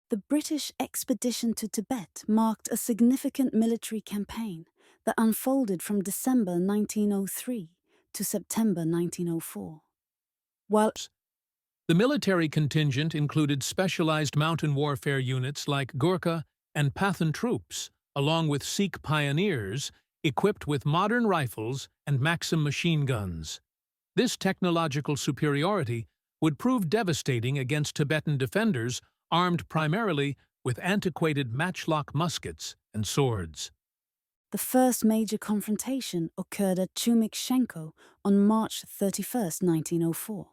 The British expedition to Tibet marked a significant military campaign that unfolded from December 1903 to September 1904. While The military contingent included specialized mountain warfare units like Gurkha and Pathan troops, along with Sikh pioneers equipped with modern rifles and Maxim machine guns. This technological superiority would prove devastating against Tibetan defenders armed primarily with antiquated matchlock muskets and swords. the first major confrontation occurred at Shumik-Shenko on March 31, 1904,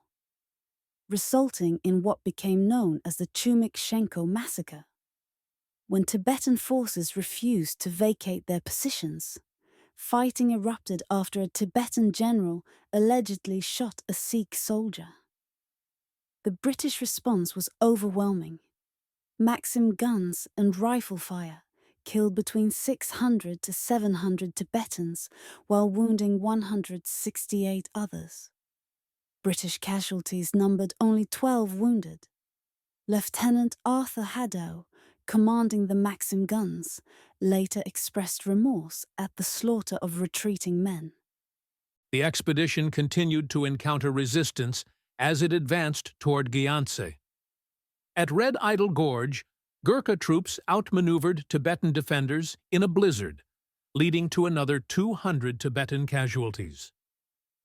resulting in what became known as the Shumik-Shenko Massacre. When Tibetan forces refused to vacate their positions, fighting erupted after a Tibetan general allegedly shot a Sikh soldier. The British response was overwhelming. Maxim guns and rifle fire killed between 600 to 700 Tibetans while wounding 168 others. British casualties numbered only 12 wounded. Lieutenant Arthur Hadow, commanding the Maxim guns, later expressed remorse at the slaughter of retreating men. The expedition continued to encounter resistance as it advanced toward Gyantse. At Red Idol Gorge, Gurkha troops outmaneuvered Tibetan defenders in a blizzard, leading to another 200 Tibetan casualties.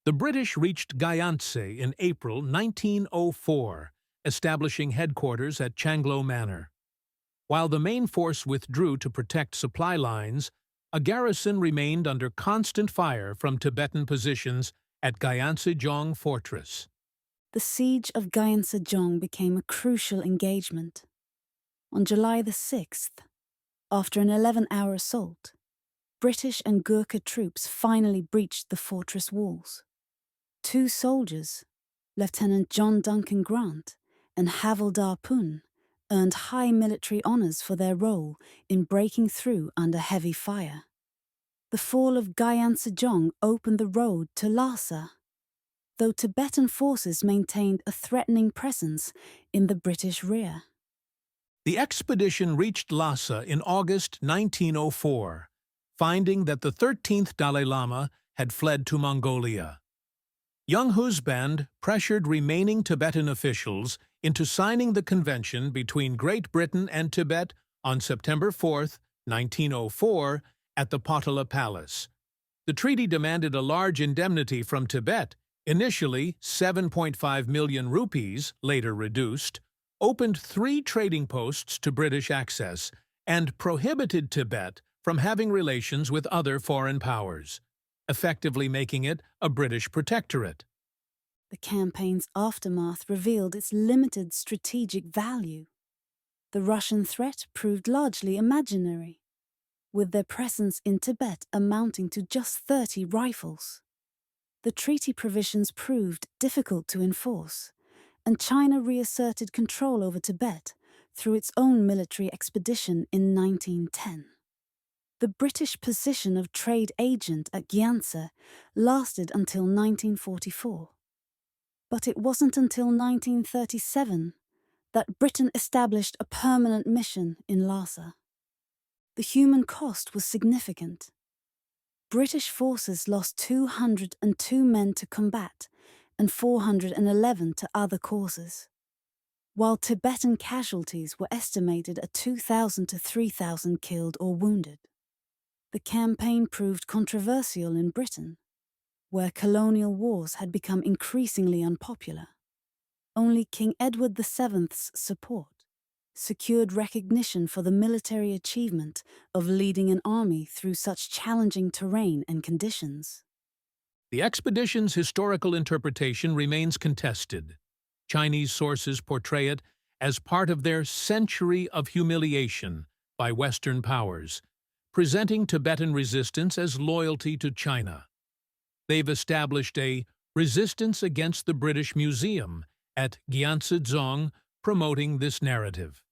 The British reached Gyantse in April 1904, establishing headquarters at Changlo Manor. While the main force withdrew to protect supply lines, a garrison remained under constant fire from Tibetan positions at Gyantsejong Fortress. The siege of Gyantsejong became a crucial engagement. On July the 6th, after an 11-hour assault, British and Gurkha troops finally breached the fortress walls. Two soldiers, Lieutenant John Duncan Grant and Havildar Pun, earned high military honors for their role in breaking through under heavy fire. The fall of Gyantsejong opened the road to Lhasa, though Tibetan forces maintained a threatening presence in the British rear. The expedition reached Lhasa in August 1904, finding that the 13th Dalai Lama had fled to Mongolia. Younghusband pressured remaining Tibetan officials into signing the convention between Great Britain and Tibet on September 4, 1904, at the Potala Palace. The treaty demanded a large indemnity from Tibet, initially 7.5 million rupees, later reduced, opened 3 trading posts to British access, and prohibited Tibet from having relations with other foreign powers, effectively making it a British protectorate. The campaign's aftermath revealed its limited strategic value. The Russian threat proved largely imaginary, with their presence in Tibet amounting to just 30 rifles. The treaty provisions proved difficult to enforce, and China reasserted control over Tibet through its own military expedition in 1910. The British position of trade agent at Gyantse lasted until 1944. But it wasn't until 1937 that Britain established a permanent mission in Lhasa. The human cost was significant. British forces lost 202 men to combat and 411 to other causes, while Tibetan casualties were estimated at 2,000 to 3,000 killed or wounded. The campaign proved controversial in Britain, where colonial wars had become increasingly unpopular. Only King Edward VII's support secured recognition for the military achievement of leading an army through such challenging terrain and conditions. The expedition's historical interpretation remains contested. Chinese sources portray it as part of their century of humiliation by Western powers, presenting Tibetan resistance as loyalty to China. They've established a resistance against the British Museum at Gyantsejong, promoting this narrative.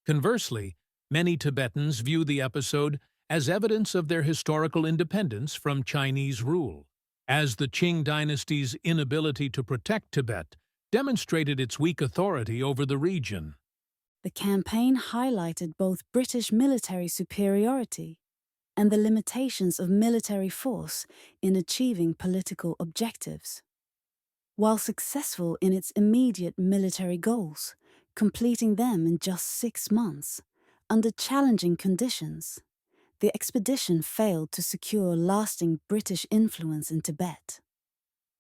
Conversely, many Tibetans view the episode as evidence of their historical independence from Chinese rule, as the Qing dynasty's inability to protect Tibet demonstrated its weak authority over the region. The campaign highlighted both British military superiority and the limitations of military force in achieving political objectives. While successful in its immediate military goals, completing them in just 6 months, under challenging conditions, the expedition failed to secure lasting British influence in Tibet.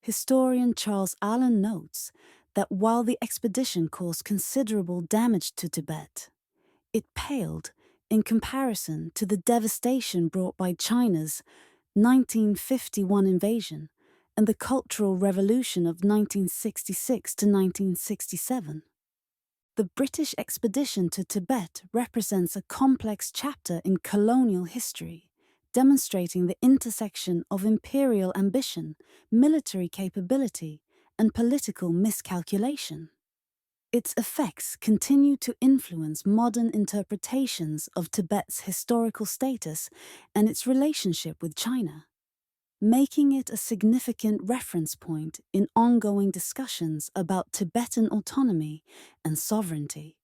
Historian Charles Allen notes that while the expedition caused considerable damage to Tibet, it paled in comparison to the devastation brought by China's 1951 invasion and the Cultural Revolution of 1966 to 1967. The British expedition to Tibet represents a complex chapter in colonial history, demonstrating the intersection of imperial ambition, military capability, and political miscalculation. Its effects continue to influence modern interpretations of Tibet's historical status and its relationship with China, making it a significant reference point in ongoing discussions about Tibetan autonomy and sovereignty.